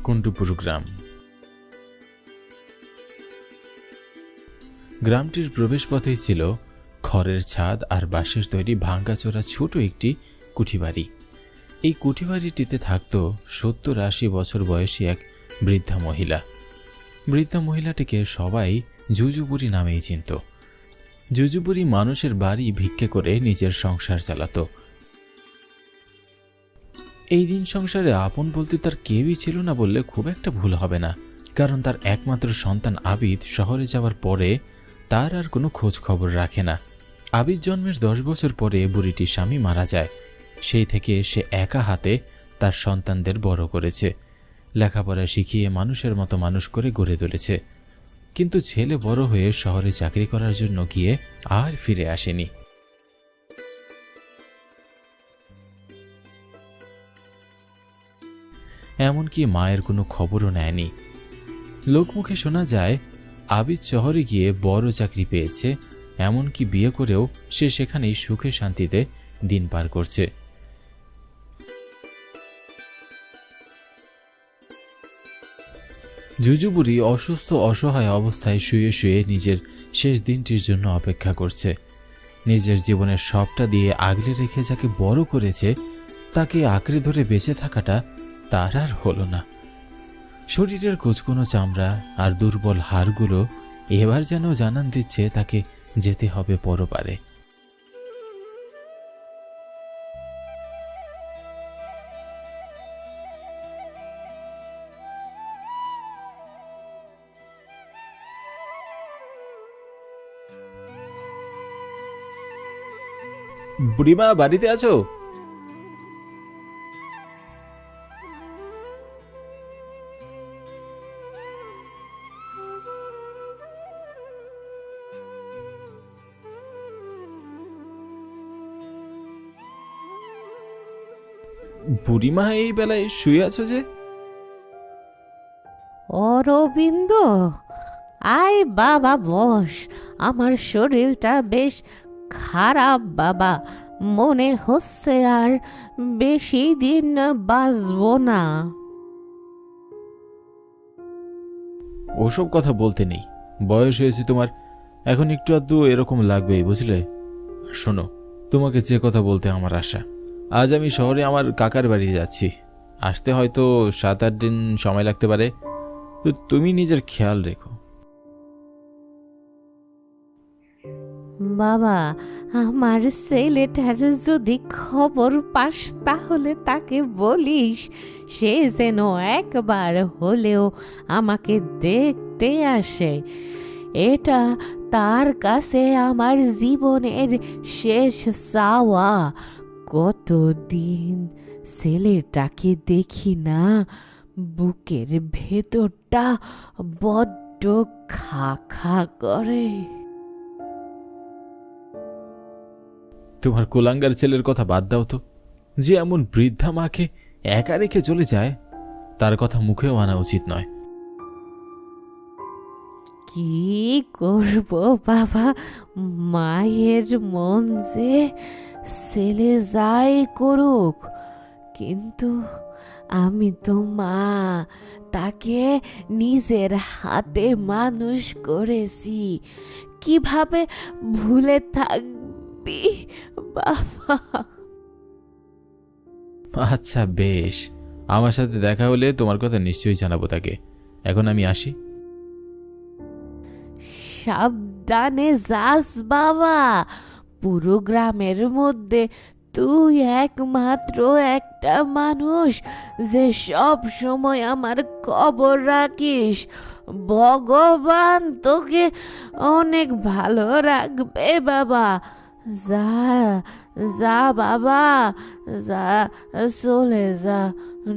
কুন্টুপুর গ্রাম। গ্রামটির প্রবেশপথেই ছিল খড়ের ছাদ আর বাঁশের তৈরি ভাঙ্গাচোরা ছোট একটি কুঠিবাড়ি। এই কুঠিবাড়িটিতে থাকত 70-80 বছর বয়সী এক বৃদ্ধা মহিলা। বৃদ্ধা মহিলাটিকে সবাই জুজুবুড়ি নামেই চিনত। জুজুবুড়ি মানুষের বাড়ি ভিক্ষে করে নিজের সংসার চালাত। এই দিন সংসারে আপন বলতে তার কেউই ছিল না বললে খুব একটা ভুল হবে না, কারণ তার একমাত্র সন্তান আবিদ শহরে যাওয়ার পরে তার আর কোনো খোঁজ খবর রাখে না। আবিদ জন্মের 10 বছর পরে বুড়িটির স্বামী মারা যায়। সেই থেকে সে একা হাতে তার সন্তানদের বড় করেছে, লেখাপড়া শিখিয়ে মানুষের মতো মানুষ করে গড়ে তুলেছে। কিন্তু ছেলে বড় হয়ে শহরে চাকরি করার জন্য গিয়ে আর ফিরে আসেনি। এমনকি মায়ের কোনো খবরও নেয়নি। লোকমুখে শোনা যায় আবিদ শহরে গিয়ে বড় চাকরি পেয়েছে, এমনকি বিয়ে করেও সে সেখানেই সুখে শান্তিতে দিন পার করছে। জুজুবুড়ি অসুস্থ অসহায় অবস্থায় শুয়ে শুয়ে নিজের শেষ দিনটির জন্য অপেক্ষা করছে। নিজের জীবনের সবটা দিয়ে আগলে রেখে যাকে বড় করেছে তাকে আঁকড়ে ধরে বেঁচে থাকাটা তার আর হলো না। শরীরের কোচকোনো চামড়া আর দুর্বল হাড়গুলো এবার যেন জানান দিচ্ছে তাকে যেতে হবে পরপারে। বুড়িমা বাড়িতে আছো? বুড়িমা এই বেলায় শুয়ে আছো যে? অরবিন্দ, আয় বাবা বস। আমার শরীরটা বেশ খারাপ বাবা, মনে হচ্ছে আর বেশি দিন বাঁচবো না। ওসব কথা বলতে নেই, বয়স হয়েছে তোমার, এখন একটু আধটু এরকম লাগবেই, বুঝলে? শোনো, তোমাকে যে কথা বলতে আমার আশা, আজ আমি শহরে আমার কাকার বাড়ি যাচ্ছি। আসতে হয়তো 7-8 দিন সময় লাগতে পারে, তো তুমি নিজের খেয়াল রেখো। বাবা, আমার ছেলেটার যদি খবর পাস তাহলে তাকে বলিস সে যেন একবার হলেও আমাকে দেখতে আসে। এটা তার কাছে আমার জীবনের শেষ চাওয়া। কতদিন ছেলেটাকে দেখি না, বুকের ভেতরটা বড্ড খা খা করে। তোমার কোলাঙ্গার ছেলের কথা বাদ দাও তো, যে এমন বৃদ্ধা মাকে একা রেখে চলে যায়, তার কথা মুখেও আনা উচিত নয়। কি করব বাবা, মায়ের মন যে ছেলে যাই করুক, কিন্তু আমি তো মা, তাকে নিজের হাতে মানুষ করেছি, কিভাবে ভুলে থাকবি বাবা? আচ্ছা বেশ, আমার সাথে দেখা হলে তোমার কথা নিশ্চয়ই জানাবো তাকে। এখন আমি আসি। সাবধানে যাস বাবা, পুরো গ্রামের মধ্যে তুই একমাত্র একটা মানুষ যে সব সময় আমার খবর রাখিস। ভগবান তোকে অনেক ভালো রাখবে বাবা। যা যা বাবা, যা, চলে যা,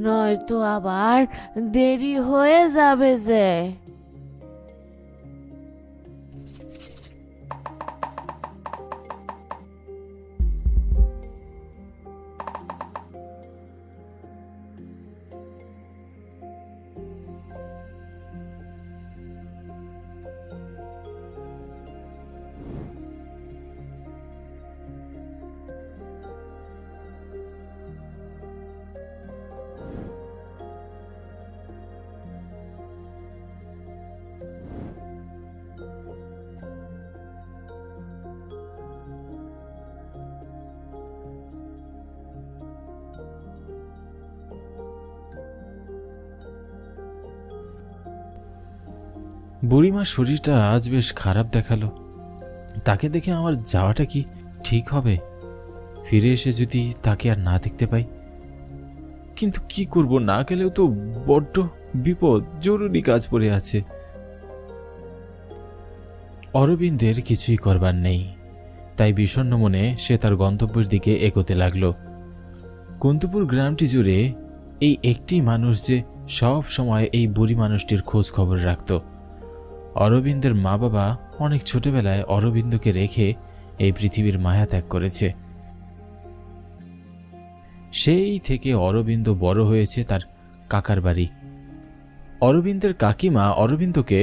নয়তো আবার দেরি হয়ে যাবে যে। বুড়িমার শরীরটা আজ বেশ খারাপ দেখালো। তাকে দেখে আমার যাওয়াটা কি ঠিক হবে? ফিরে এসে যদি তাকে আর না দেখতে পাই? কিন্তু কি করব, না গেলেও তো বড্ড বিপদ, জরুরি কাজ পড়ে আছে। অরবিন্দের কিছুই করবার নেই, তাই বিষণ্ণ মনে সে তার গন্তব্যের দিকে এগোতে লাগল। কুন্তপুর গ্রামটি জুড়ে এই একটি মানুষ যে সব সময় এই বুড়ি মানুষটির খোঁজ খবর রাখত। অরবিন্দের মা বাবা অনেক ছোটবেলায় অরবিন্দকে রেখে এই পৃথিবীর মায়া ত্যাগ করেছে। সেই থেকে অরবিন্দ বড় হয়েছে তার কাকার বাড়ি। অরবিন্দের কাকিমা অরবিন্দকে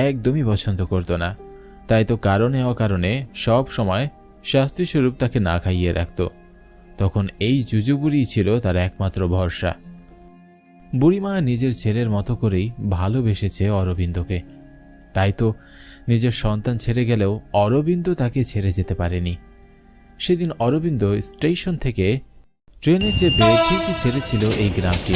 একদমই পছন্দ করত না, তাই তো কারণে অকারণে সব সময় শাস্তিস্বরূপ তাকে না খাইয়ে রাখত। তখন এই জুজুবুড়ি ছিল তার একমাত্র ভরসা। বুড়িমা নিজের ছেলের মতো করেই ভালোবেসেছে অরবিন্দকে, তাই তো নিজের সন্তান ছেড়ে গেলেও অরবিন্দ তাকে ছেড়ে যেতে পারেনি। সেদিন অরবিন্দ স্টেশন থেকে ট্রেনে চেপে ঠিকই ছেড়েছিল এই গ্রামটি।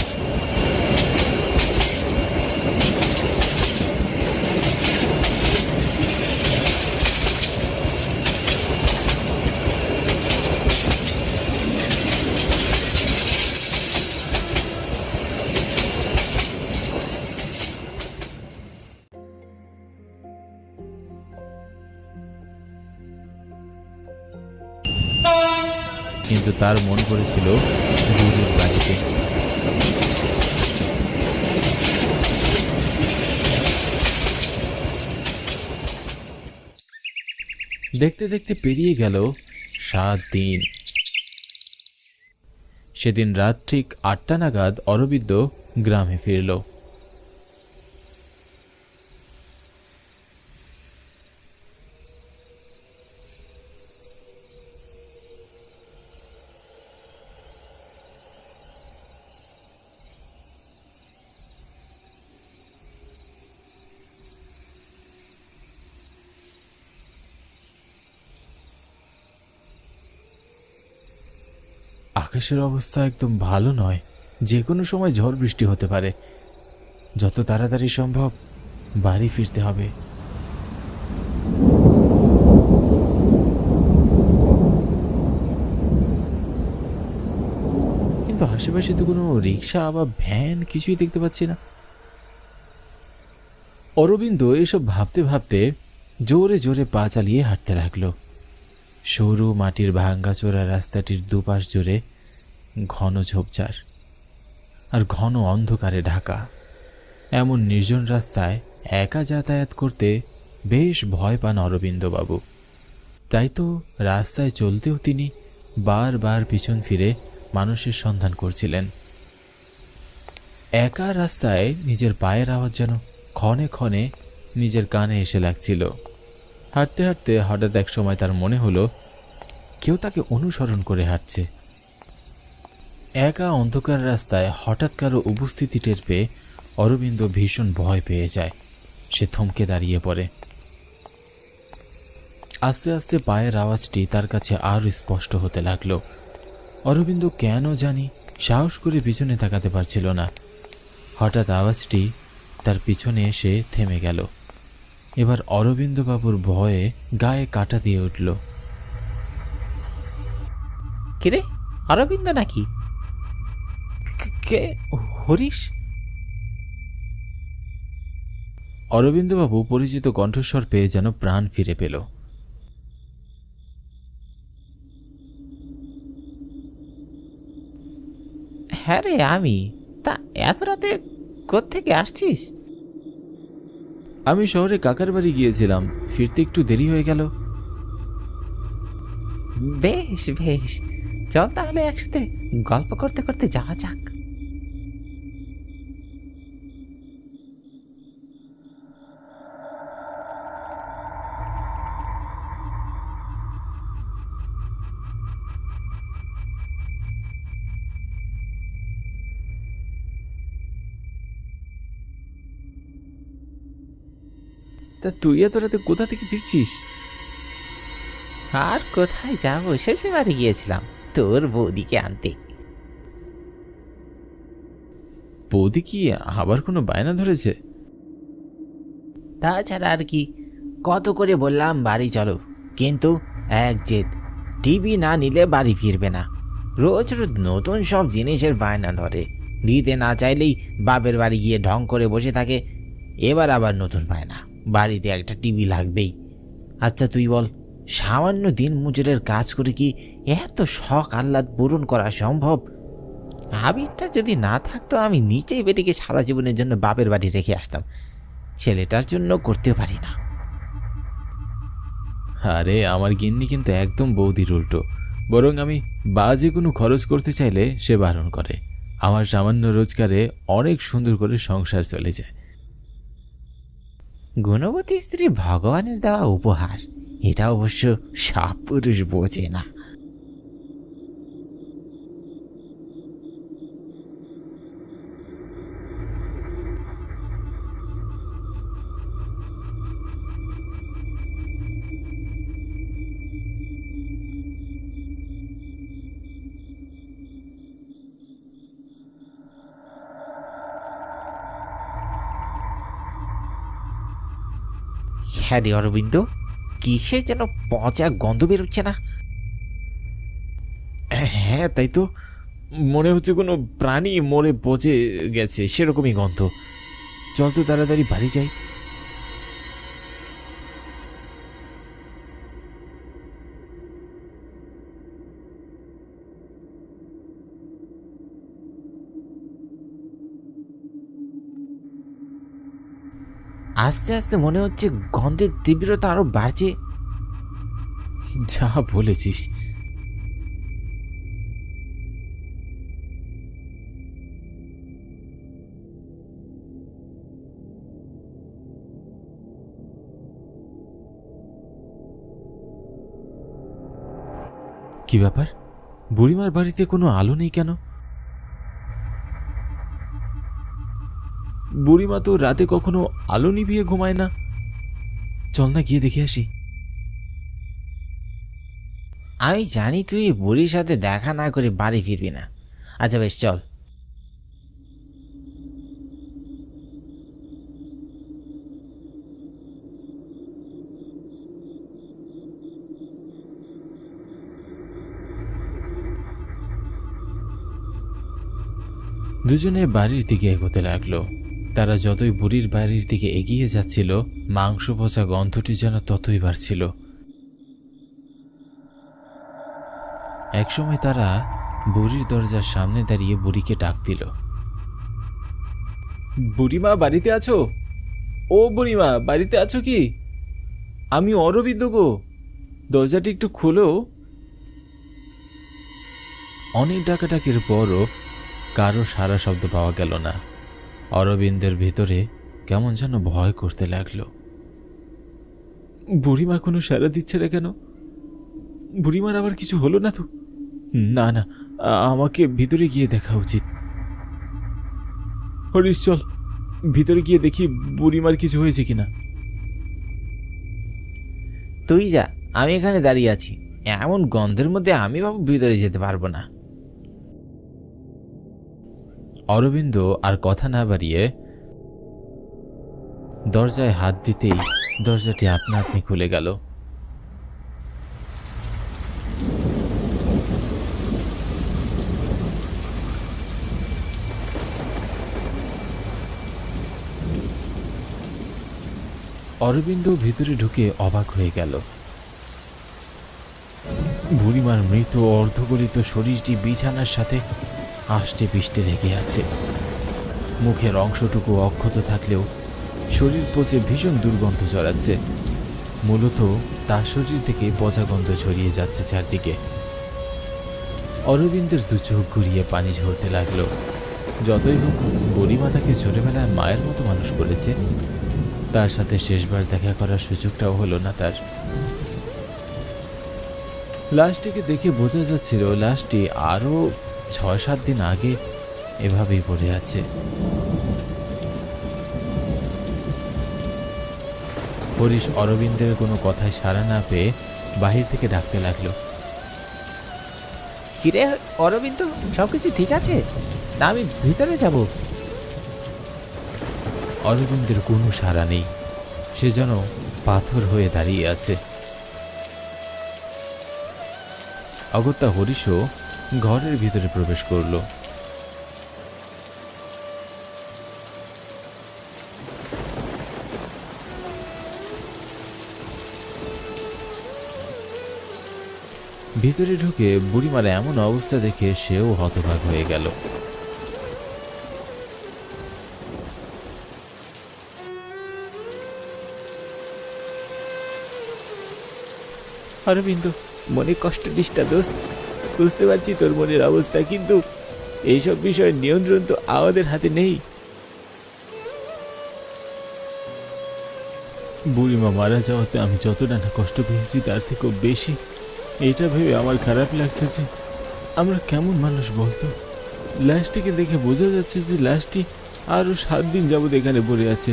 কিন্তু তার মন পড়েছিল বুড়ির বাড়িতে। দেখতে দেখতে পেরিয়ে গেল 7 দিন। সেদিন রাত ঠিক 8টা নাগাদ অরবিন্দ গ্রামে ফিরল। আকাশের অবস্থা একদম ভালো নয়, যে কোনো সময় ঝড় বৃষ্টি হতে পারে। যত তাড়াতাড়ি সম্ভব বাড়ি ফিরতে হবে। কিন্তু আশেপাশে তো কোনো রিক্সা বা ভ্যান কিছুই দেখতে পাচ্ছি না। অরবিন্দ এসব ভাবতে ভাবতে জোরে জোরে পা চালিয়ে হাঁটতে লাগলো। সরু মাটির ভাঙ্গাচোরা রাস্তাটির দুপাশ জুড়ে ঘন ঝোপঝাড় আর ঘন অন্ধকারে ঢাকা। এমন নির্জন রাস্তায় একা যাতায়াত করতে বেশ ভয় পান অরবিন্দবাবু। তাই তো রাস্তায় চলতেও তিনি বারবার পিছন ফিরে মানুষের সন্ধান করছিলেন। একা রাস্তায় নিজের পায়ের আওয়াজ যেন ক্ষণে ক্ষণে নিজের কানে এসে লাগছিল। হাঁটতে হাঁটতে হঠাৎ এক সময় তার মনে হলো কেউ তাকে অনুসরণ করে হাঁটছে। একা অন্ধকার রাস্তায় হঠাৎ কারো উপস্থিতি টের পেয়ে অরবিন্দ ভীষণ ভয় পেয়ে যায়। সে থমকে দাঁড়িয়ে পড়ে। আস্তে আস্তে পায়ের আওয়াজটি তার কাছে আরও স্পষ্ট হতে লাগলো। অরবিন্দ কেন জানি সাহস করে পিছনে তাকাতে পারছিল না। হঠাৎ আওয়াজটি তার পিছনে এসে থেমে গেল। এবার অরবিন্দবাবুর ভয়ে গায়ে কাঁটা দিয়ে উঠল। কিরে, অরবিন্দ নাকি? কে? হরিশ? অরবিন্দবাবু পরিচিত কণ্ঠস্বর পেয়ে যেন প্রাণ ফিরে পেল। হ্যাঁ রে, আমি। তা এত রাতে কোত্থেকে আসছিস? আমি শহরে কাকার বাড়ি গিয়েছিলাম, ফিরতে একটু দেরি হয়ে গেল। বেশ বেশ, চল তাহলে একসাথে গল্প করতে করতে যাওয়া যাক। তা তুই এত রাতে কোথা থেকে ফিরছিস? আর কোথায় যাবো, শ্বশুর বাড়ি গিয়েছিলাম তোর বৌদিকে আনতে। বৌদি কি আবার কোনো বায়না ধরেছে? তাছাড়া আর কি, কত করে বললাম বাড়ি চলো, কিন্তু এক জেদ, টিভি না নিলে বাড়ি ফিরবে না। রোজ রোজ নতুন সব জিনিসের বায়না ধরে, দিতে না চাইলেই বাপের বাড়ি গিয়ে ঢং করে বসে থাকে। এবার আবার নতুন বায়না, বাড়িতে একটা টিভি লাগবেই। আচ্ছা তুই বল, সামান্য দিন মজুরের কাজ করে কি এত শখ আহ্লাদ পূরণ করা সম্ভব? আবিরটা যদি না থাকতো আমি নিচেই বেটিকে সারা জীবনের জন্য বাপের বাড়ি রেখে আসতাম, ছেলেটার জন্য করতে পারি না। আরে আমার গিন্নি কিন্তু একদম বৌদির উল্টো, বরং আমি বাজে কোনো খরচ করতে চাইলে সে বারণ করে। আমার সামান্য রোজগারে অনেক সুন্দর করে সংসার চলে যায়। গুণবতী স্ত্রী ভগবানের দেওয়া উপহার, এটা অবশ্য সব পুরুষ বোঝে না। হ্যাঁ রে অরবিন্দ, কিসে যেন পচা গন্ধ বেরোচ্ছে না? হ্যাঁ তাই তো, মনে হচ্ছে কোনো প্রাণী মরে পচে গেছে, সেরকমই গন্ধ। চল তো তাড়াতাড়ি বাড়ি যাই। আস্তে আস্তে মনে হচ্ছে গন্ধের তীব্রতা আরো বাড়ছে। যা বলেছিস। কি ব্যাপার, বুড়িমার বাড়িতে কোনো আলো নেই কেন? বুড়িমা তো রাতে কখনো আলো নিভিয়ে ঘুমায় না। চল না গিয়ে দেখে আসি। আমি জানি তুই বুড়ির সাথে দেখা না করে বাড়ি ফিরবি না। আচ্ছা বেশ চল। দুজনে বাড়ির দিকে এগোতে লাগলো। তারা যতই বুড়ির বাড়ির দিকে এগিয়ে যাচ্ছিল, মাংস পচা গন্ধটি যেন ততই বাড়ছিল। একসময় তারা বুড়ির দরজার সামনে দাঁড়িয়ে বুড়িকে ডাক দিল। বুড়িমা বাড়িতে আছো? ও বুড়িমা বাড়িতে আছো কি? আমি অরবিন্দ গো, দরজাটি একটু খোলো। অনেক ডাকাডাকির পরও কারো সারা শব্দ পাওয়া গেল না। অরবিন্দের ভিতরে কেমন যেন ভয় করতে লাগলো। বুড়িমা কোনো সাড়া দিচ্ছে না কেন? বুড়িমার আবার কিছু হলো না তো? না না, আমাকে ভিতরে গিয়ে দেখা উচিত। হরিশ চল, ভিতরে গিয়ে দেখি বুড়িমার কিছু হয়েছে কিনা। তুই যা, আমি এখানে দাঁড়িয়ে আছি। এমন গন্ধের মধ্যে আমি বাবু ভিতরে যেতে পারবো না। অরবিন্দ আর কথা না বাড়িয়ে দরজায় হাত দিতেই দরজাটি আপনা আপনি খুলে গেল। অরবিন্দ ভিতরে ঢুকে অবাক হয়ে গেল। বুড়িমার মৃত অর্ধগলিত শরীরটি বিছানার সাথে আষ্টে পিষ্টে লেগে আছে। মুখের অংশটুকু অক্ষত থাকলেও শরীর পচে ভীষণ দুর্গন্ধ ছড়াচ্ছে। মূলত তার শরীর থেকে পচা গন্ধ ছড়িয়ে যাচ্ছে চারদিকে। অরবিন্দের দু চোখ ঘুরিয়ে পানি ঝরতে লাগলো। যতই হোক বুড়িমা তাকে ছোটবেলায় মায়ের মতো মানুষ করেছে, তার সাথে শেষবার দেখা করার সুযোগটাও হলো না তার। লাশটিকে দেখে বোঝা যাচ্ছিল লাশটি আরো ৬-৭ দিন আগে এভাবেই পড়ে আছে। হরিশ অরবিন্দের কোনো কথায় সাড়া না পেয়ে বাহির থেকে ডাকতে লাগলো। কিরে অরবিন্দ, সবকিছু ঠিক আছে না? আমি ভিতরে যাব। অরবিন্দের কোনো সাড়া নেই। সে যেন পাথর হয়ে দাঁড়িয়ে আছে। অগত্যা হরিশও ঘরের ভিতরে প্রবেশ করল। ভিতরে ঢুকে বুড়িমার এমন অবস্থা দেখে সেও হতবাক হয়ে গেল। অরবিন্দ, মনে কষ্ট দিস না দোস্ত। বুঝতে পারছি তোর মনের অবস্থা, কিন্তু এইসব বিষয়ের নিয়ন্ত্রণ তো আমাদের হাতে নেই। বুড়িমা মারা যাওয়াতে আমি যতটা না কষ্ট পেয়েছি তার থেকেও বেশি এটা ভেবে আমার খারাপ লাগছে যে আমরা কেমন মানুষ বলতো। লাশটিকে দেখে বোঝা যাচ্ছে যে লাশটি আরও 7 দিন যাবৎ এখানে পড়ে আছে।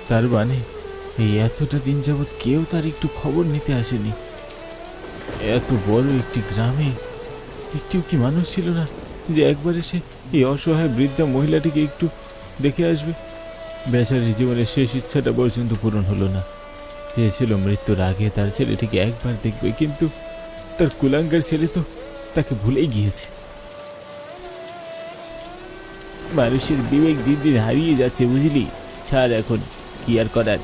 তার মানে এই এতটা দিন যাবৎ কেউ তার একটু খবর নিতে আসেনি। এত বড় একটি গ্রামে একটিও কি মানুষ ছিল না যে একবার এসে এই অসহায় বৃদ্ধা মহিলাটিকে একটু দেখে আসবে? বেচারির জীবনের শেষ ইচ্ছাটা পর্যন্ত পূরণ হলো না। চেয়েছিল মৃত্যুর আগে তার ছেলেটিকে একবার দেখবে, কিন্তু তার কুলাঙ্গার ছেলে তো তাকে ভুলেই গিয়েছে। মানুষের বিবেক দিন দিন হারিয়ে যাচ্ছে, বুঝলি? ছাড় এখন, কি আর করার,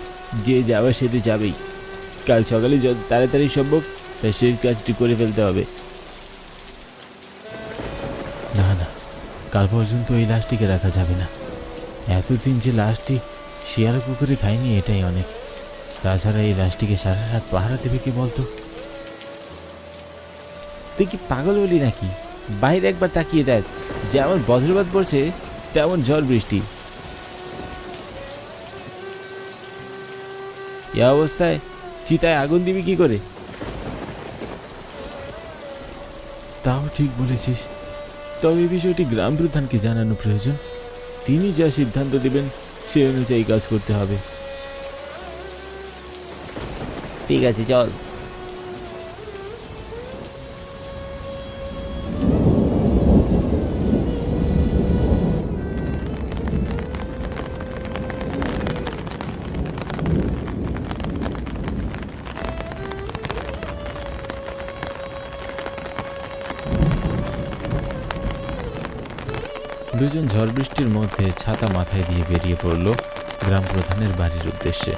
যে যাওয়া সে তো যাবেই। কাল সকালে যত তাড়াতাড়ি সম্ভব তার শেষ কাজটি করে ফেলতে হবে। না না, কাল পর্যন্ত এই লাশটিকে রাখা যাবে না। এতদিন যে লাশটি শিয়াল কুকুরে খায়নি এটাই অনেক। তাছাড়া এই লাশটিকে সারা রাত পাহারা দেবে কে বলতো? তুই কি পাগল হলি নাকি? বাইরে একবার তাকিয়ে দেখ, যেমন বজ্রপাত পড়ছে তেমন ঝড় বৃষ্টি। এ অবস্থায় চিতায় আগুন দিবি কি করে? তাও ঠিক বলেছিস, তবে এই বিষয়টি গ্রাম প্রধানকে জানানো প্রয়োজন। তিনি যা সিদ্ধান্ত দেবেন সে অনুযায়ী কাজ করতে হবে। ঠিক আছে, চল। দুজন ঝড় বৃষ্টির মধ্যে ছাতা মাথায় দিয়ে বেরিয়ে পড়ল গ্রাম প্রধানের বাড়ির উদ্দেশ্যে।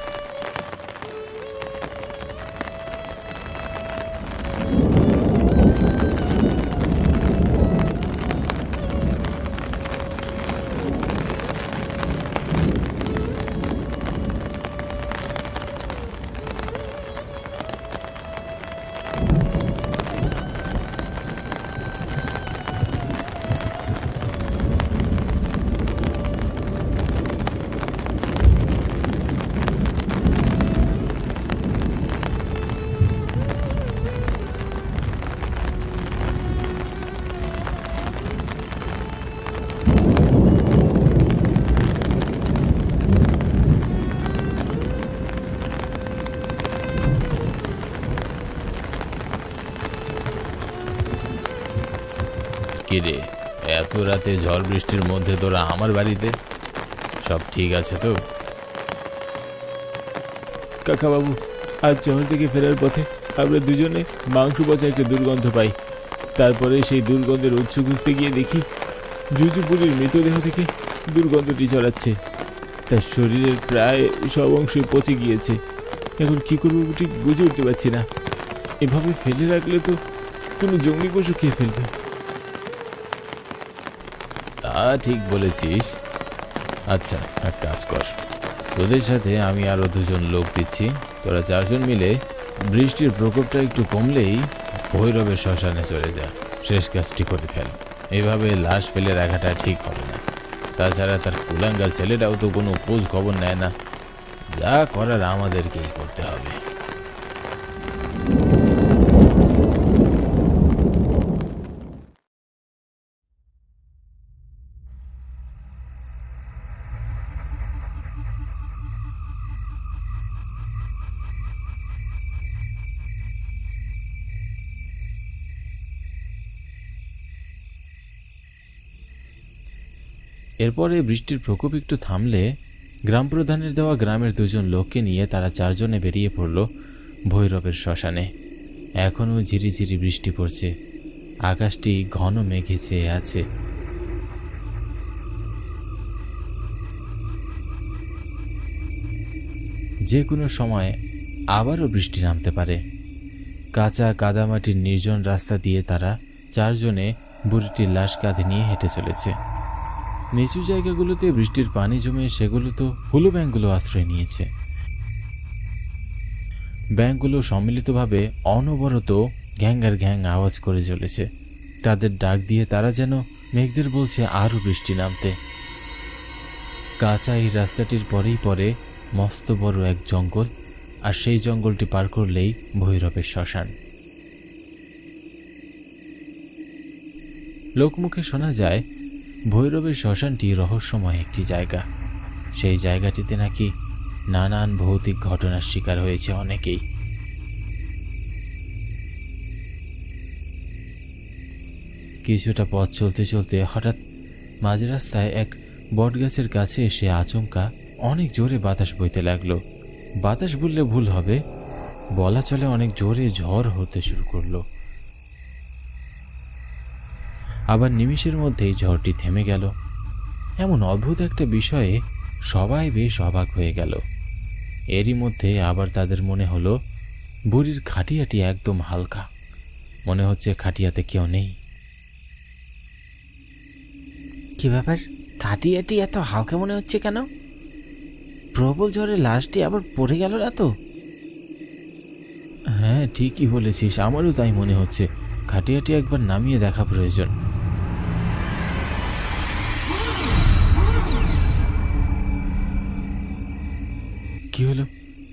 কিরে, এত রাতে ঝড় বৃষ্টির মধ্যে তোরা আমার বাড়িতে? সব ঠিক আছে তো? কাকাবাবু, আজ শহর থেকে ফেরার পথে আমরা দুজনে মাংস পচা একটা দুর্গন্ধ পাই। তারপরে সেই দুর্গন্ধের উৎস খুঁজতে গিয়ে দেখি জুজুপুরির মৃতদেহ থেকে দুর্গন্ধটি ছড়াচ্ছে। তার শরীরের প্রায় সব অংশই পচে গিয়েছে। এখন কি করবো ঠিক বুঝে উঠতে পারছি না। এভাবে ফেলে রাখলে তো কোনো জঙ্গলি পশু খেয়ে ফেলবে। তা ঠিক বলেছিস। আচ্ছা, এক কাজ কর, তোদের সাথে আমি আরো 2জন লোক দিচ্ছি। তোরা 4 জন মিলে বৃষ্টির প্রকোপটা একটু কমলেই ভৈরবের শ্মশানে চলে যা, শেষ কাজটি করে ফেল। এভাবে লাশ ফেলে রাখাটা ঠিক হবে না। তাছাড়া তার কুলাঙ্গার ছেলেটাও তো কোনো খোঁজ খবর নেয় না। যা করার আমাদেরকেই করতে হবে। এরপরে বৃষ্টির প্রকোপ একটু থামলে গ্রাম প্রধানের দেওয়া গ্রামের দুজন লোককে নিয়ে তারা চারজনে বেরিয়ে পড়ল ভৈরবের শ্মশানে। এখনও ঝিরিঝিরি বৃষ্টি পড়ছে, আকাশটি ঘন মেঘে ছেয়ে আছে। যে কোনো সময় আবারও বৃষ্টি নামতে পারে। কাঁচা কাদামাটির নির্জন রাস্তা দিয়ে তারা চারজনে বুড়িটির লাশ কাঁধে নিয়ে হেঁটে চলেছে। নিচু জায়গাগুলোতে বৃষ্টির পানি জমে সেগুলো তো হুলু ব্যাঙগুলো আশ্রয় নিয়েছে। ব্যাঙগুলো সম্মিলিতভাবে অনবরত ঘ্যাঙ্গার ঘ্যাং আওয়াজ করে চলেছে। তাদের ডাক দিয়ে তারা যেন মেঘদের বলছে আরও বৃষ্টি নামতে। কাঁচা এই রাস্তাটির পরেই পরে মস্ত বড় এক জঙ্গল, আর সেই জঙ্গলটি পার করলেই ভৈরবের শ্মশান। লোকমুখে শোনা যায় ভৈরবের শ্মশানটি রহস্যময় একটি জায়গা। সেই জায়গাটিতে নাকি নানান ভৌতিক ঘটনার শিকার হয়েছে অনেকেই। কিছুটা পথ চলতে চলতে হঠাৎ মাঝ রাস্তায় এক বটগাছের কাছে এসে আচমকা অনেক জোরে বাতাস বইতে লাগলো। বাতাস বললে ভুল হবে, বলা চলে অনেক জোরে ঝড় হতে শুরু করলো। আবার নিমিষের মধ্যেই ঝড়টি থেমে গেল। এমন অদ্ভুত একটা বিষয়ে সবাই বেশ অবাক হয়ে গেল। এরই মধ্যে আবার তাদের মনে হলো বুড়ির খাটিয়াটি একদম হালকা, মনে হচ্ছে খাটিয়াতে কেউ নেই। কি ব্যাপার, খাটিয়াটি এত হালকা মনে হচ্ছে কেন? প্রবল ঝড়ে লাশটি আবার পড়ে গেল না তো? হ্যাঁ, ঠিকই বলেছিস, আমারও তাই মনে হচ্ছে। খাটিয়াটি একবার নামিয়ে দেখা প্রয়োজন। কি হলো?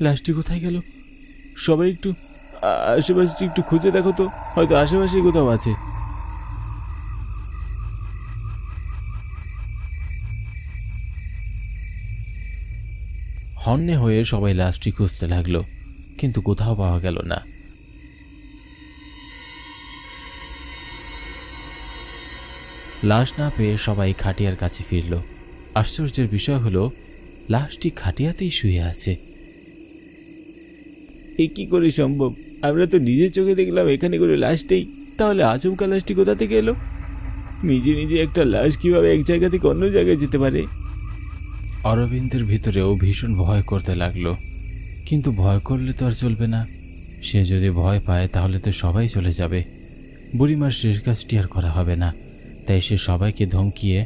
লাশটি কোথায় গেল? সবাই একটু আশেপাশে একটু খুঁজে দেখো তো, হয়তো আশেপাশেই কোথাও আছে। হন্যে হয়ে সবাই লাশটি খুঁজতে লাগলো, কিন্তু কোথাও পাওয়া গেল না। লাশ না পেয়ে সবাই খাটিয়ার কাছে ফিরল। আশ্চর্যের বিষয় হলো লাশটি খাটিয়াতেই শুয়ে আছে। এ কি করে সম্ভব? আমরা তো নিজের চোখে দেখলাম এখানে করে লাশটাই, তাহলে আচমকা লাশটি কোথা থেকে এলো? নিজে নিজে একটা লাশ কিভাবে এক জায়গা থেকে অন্য জায়গায় যেতে পারে? অরবিন্দের ভিতরেও ভীষণ ভয় করতে লাগলো, কিন্তু ভয় করলে তো আর চলবে না। সে যদি ভয় পায় তাহলে তো সবাই চলে যাবে, বুড়িমার শেষ কাজটি আর করা হবে না। তাই সে সবাইকে ধমকিয়ে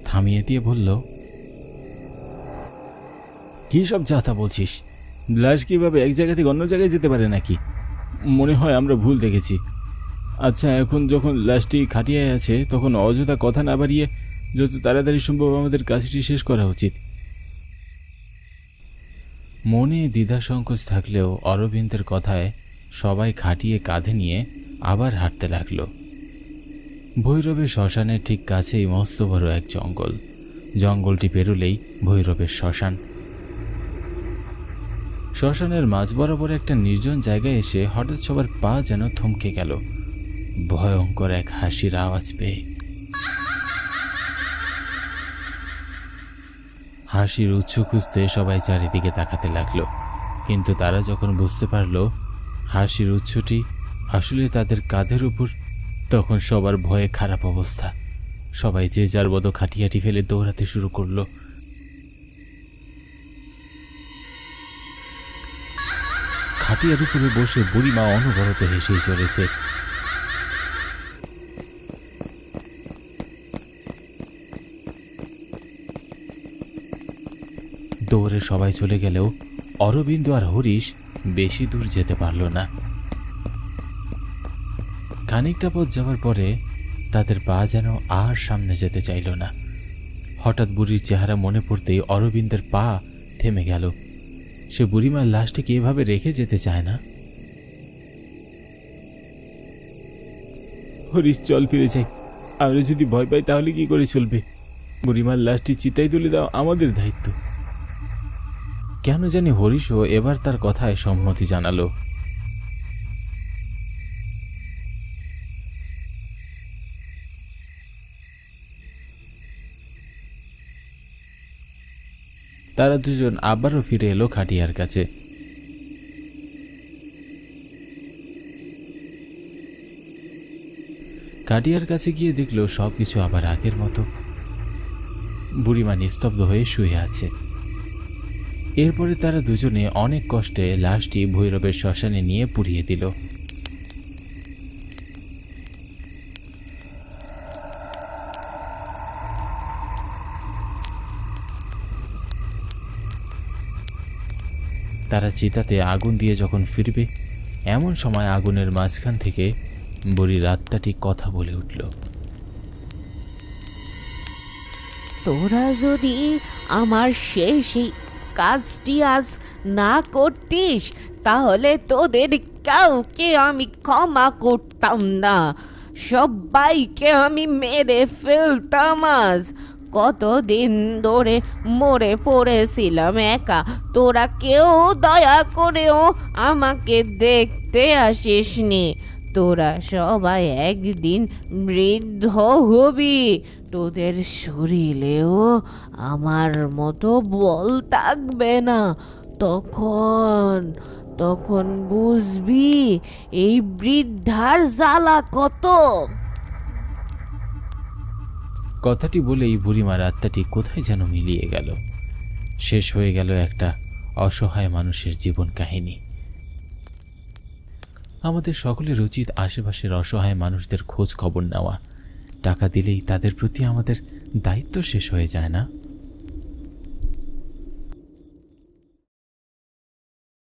থামিয়ে দিয়ে বলল, কী সব যাতা বলছিস? লাশ কিভাবে এক জায়গা থেকে অন্য জায়গায় যেতে পারে নাকি? মনে হয় আমরা ভুল দেখেছি। আচ্ছা, এখন যখন লাশটি খাটিয়ায় আছে তখন অযথা কথা না বাড়িয়ে যত তাড়াতাড়ি সম্ভব আমাদের কাজটি শেষ করা উচিত। মনে দ্বিধা সংকোচ থাকলেও অরবিন্দের কথায় সবাই খাটিয়ে কাঁধে নিয়ে আবার হাঁটতে লাগলো। ভৈরবের শ্মশানের ঠিক কাছেই মস্ত বড় এক জঙ্গল। জঙ্গলটি পেরুলেই ভৈরবের শ্মশান। শ্মশানের মাঝ বরাবর একটা নির্জন জায়গায় এসে হঠাৎ সবার পা যেন থমকে গেল ভয়ঙ্কর এক হাসির আওয়াজ পেয়ে। হাসির উৎস খুঁজতে সবাই চারিদিকে তাকাতে লাগলো, কিন্তু তারা যখন বুঝতে পারল হাসির উৎসটি আসলে তাদের কাঁধের উপর, তখন সবার ভয়ে খারাপ অবস্থা। সবাই যে যার মতো খাটিয়াটি ফেলে দৌড়াতে শুরু করলো। খাটিয়ার উপরে বসে বুড়িমা অনবরত হেসেই চলেছে। দৌড়ে সবাই চলে গেলেও অরবিন্দ আর হরিশ বেশি দূর যেতে পারল না। খানিকটা পথ যাওয়ার পরে তাদের পা যেন আর সামনে যেতে চাইল না। হঠাৎ বুড়ির চেহারা মনে পড়তেই অরবিন্দের পা থেমে গেল। সে বুড়িমার লাশটিকে এভাবে রেখে যেতে চায় না। হরিশ, চল ফিরে যাই। আমরা যদি ভয় পাই তাহলে কি করে চলবে? বুড়িমার লাশটি চিতায় তুলে দাও আমাদের দায়িত্ব। কেন জানি হরিশও এবার তার কথায় সম্মতি জানালো। তারা দুজন আবারও ফিরে এলো খাটিয়ার কাছে। খাটিয়ার কাছে গিয়ে দেখলো সবকিছু আবার আগের মতো। বুড়িমা নিস্তব্ধ হয়ে শুয়ে আছে। এরপরে তারা দুজনে অনেক কষ্টে লাশটি ভৈরবের শ্মশানে নিয়ে পুড়িয়ে দিল। তারা চিতাতে আগুন দিয়ে যখন ফিরবে, এমন সময় আগুনের মাঝখান থেকে বুড়ির আত্মাটি কথা বলে উঠল। তোরা যদি আমার শেষ এই কাজটি আজ না করতিস, তাহলে তোদের কাউকে আমি ক্ষমা করতাম না। সবাইকে আমি মেরে ফেলতাম। আজ কতদিন ধরে মরে পড়েছিলাম একা, তোরা কেউ দয়া করেও আমাকে দেখতে আসিসনি। তোরা সবাই একদিন বৃদ্ধ হবি, তোদের শরীরেও আমার মতো বল থাকবে না। তখন বুঝবি এই বৃদ্ধার জ্বালা কত। কথাটি বলেই বুড়িমার আত্মাটি কোথায় যেন মিলিয়ে গেল। শেষ হয়ে গেল একটা অসহায় মানুষের জীবন কাহিনী। আমাদের সকলের উচিত আশেপাশের অসহায় মানুষদের খোঁজ খবর নেওয়া। টাকা দিলেই তাদের প্রতি আমাদের দায়িত্ব শেষ হয়ে যায় না।